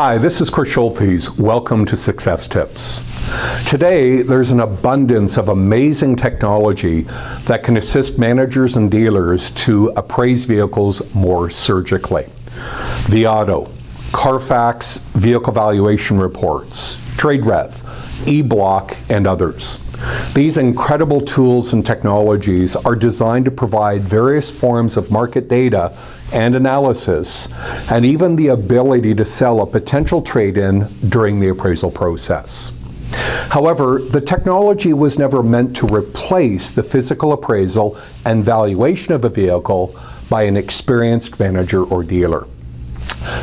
Hi, this is Chris Schultes. Welcome to Success Tips. Today, there's an abundance of amazing technology that can assist managers and dealers to appraise vehicles more surgically. vAuto, CARFAX Vehicle Valuation Reports, TradeRev, EBlock, and others. These incredible tools and technologies are designed to provide various forms of market data and analysis, and even the ability to sell a potential trade-in during the appraisal process. However, the technology was never meant to replace the physical appraisal and valuation of a vehicle by an experienced manager or dealer.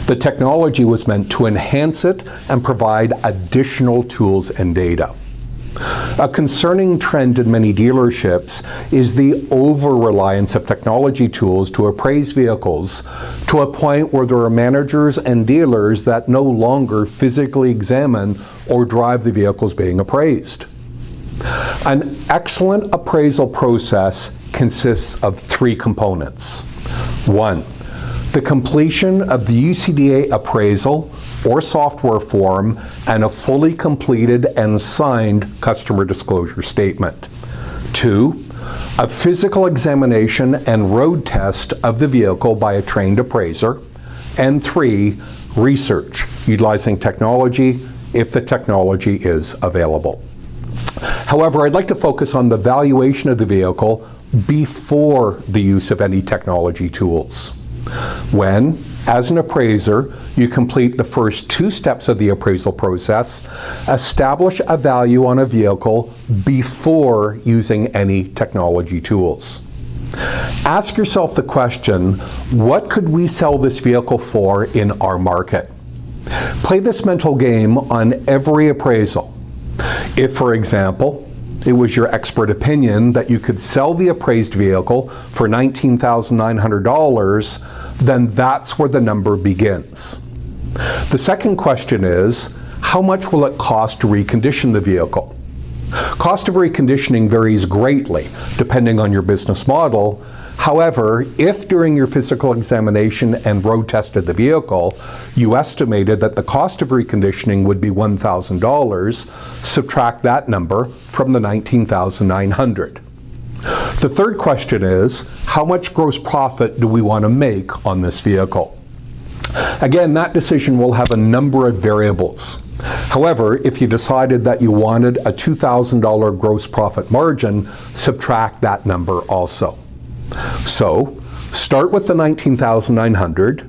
The technology was meant to enhance it and provide additional tools and data. A concerning trend in many dealerships is the over-reliance of technology tools to appraise vehicles to a point where there are managers and dealers that no longer physically examine or drive the vehicles being appraised. An excellent appraisal process consists of three components. One, the completion of the UCDA appraisal or software form and a fully completed and signed customer disclosure statement. Two, a physical examination and road test of the vehicle by a trained appraiser. And three, research, utilizing technology if the technology is available. However, I'd like to focus on the valuation of the vehicle before the use of any technology tools. When, as an appraiser, you complete the first two steps of the appraisal process, establish a value on a vehicle before using any technology tools. Ask yourself the question, what could we sell this vehicle for in our market? Play this mental game on every appraisal. If, for example, it was your expert opinion that you could sell the appraised vehicle for $19,900, then that's where the number begins. The second question is, how much will it cost to recondition the vehicle? Cost of reconditioning varies greatly depending on your business model. However, if during your physical examination and road test of the vehicle, you estimated that the cost of reconditioning would be $1,000, subtract that number from the $19,900. The third question is, how much gross profit do we want to make on this vehicle? Again, that decision will have a number of variables. However, if you decided that you wanted a $2,000 gross profit margin, subtract that number also. So, start with the $19,900,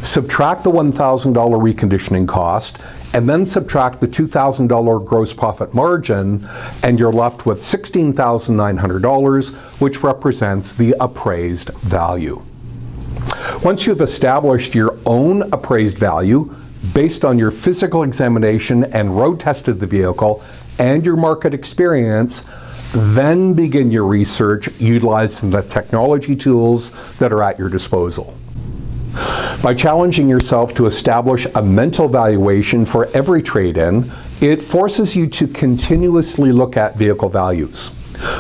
subtract the $1,000 reconditioning cost, and then subtract the $2,000 gross profit margin, and you're left with $16,900, which represents the appraised value. Once you've established your own appraised value based on your physical examination and road test of the vehicle and your market experience, then begin your research utilizing the technology tools that are at your disposal. By challenging yourself to establish a mental valuation for every trade-in, it forces you to continuously look at vehicle values,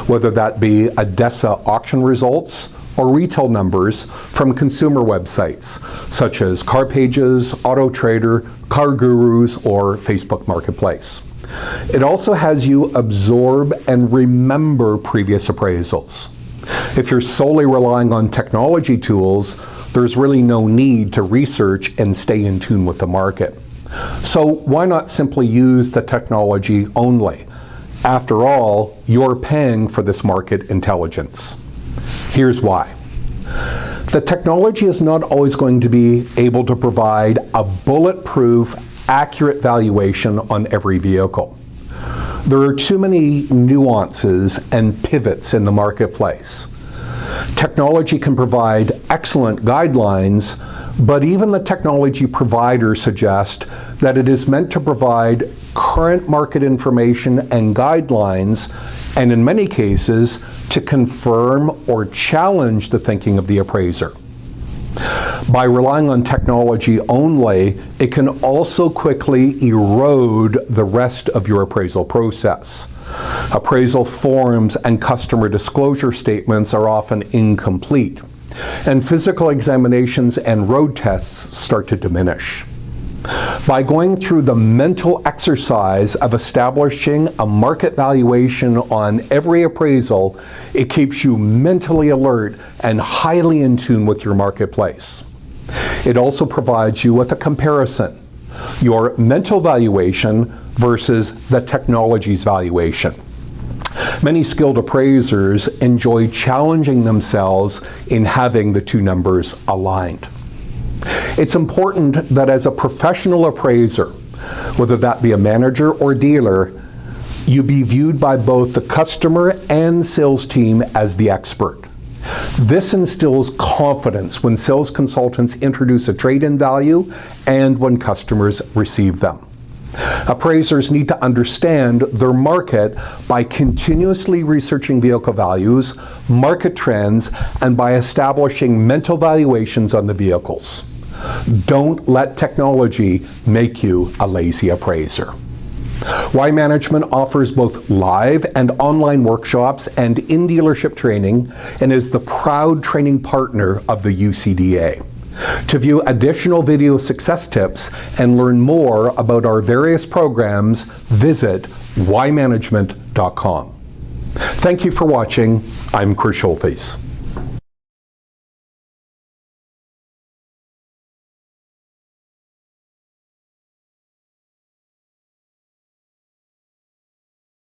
whether that be ADESA auction results or retail numbers from consumer websites such as CarPages, Auto Trader, Car Gurus, or Facebook Marketplace. It also has you absorb and remember previous appraisals. If you're solely relying on technology tools, there's really no need to research and stay in tune with the market. So why not simply use the technology only? After all, you're paying for this market intelligence. Here's why. The technology is not always going to be able to provide a bulletproof, accurate valuation on every vehicle. There are too many nuances and pivots in the marketplace. Technology can provide excellent guidelines, but even the technology providers suggest that it is meant to provide current market information and guidelines, and in many cases, to confirm or challenge the thinking of the appraiser. By relying on technology only, it can also quickly erode the rest of your appraisal process. Appraisal forms and customer disclosure statements are often incomplete, and physical examinations and road tests start to diminish. By going through the mental exercise of establishing a market valuation on every appraisal, it keeps you mentally alert and highly in tune with your marketplace. It also provides you with a comparison, your mental valuation versus the technology's valuation. Many skilled appraisers enjoy challenging themselves in having the two numbers aligned. It's important that as a professional appraiser, whether that be a manager or dealer, you be viewed by both the customer and sales team as the expert. This instills confidence when sales consultants introduce a trade-in value and when customers receive them. Appraisers need to understand their market by continuously researching vehicle values, market trends, and by establishing mental valuations on the vehicles. Don't let technology make you a lazy appraiser. Y Management offers both live and online workshops and in-dealership training and is the proud training partner of the UCDA. To view additional video success tips and learn more about our various programs, visit ymanagement.com. Thank you for watching. I'm Chris Schultes.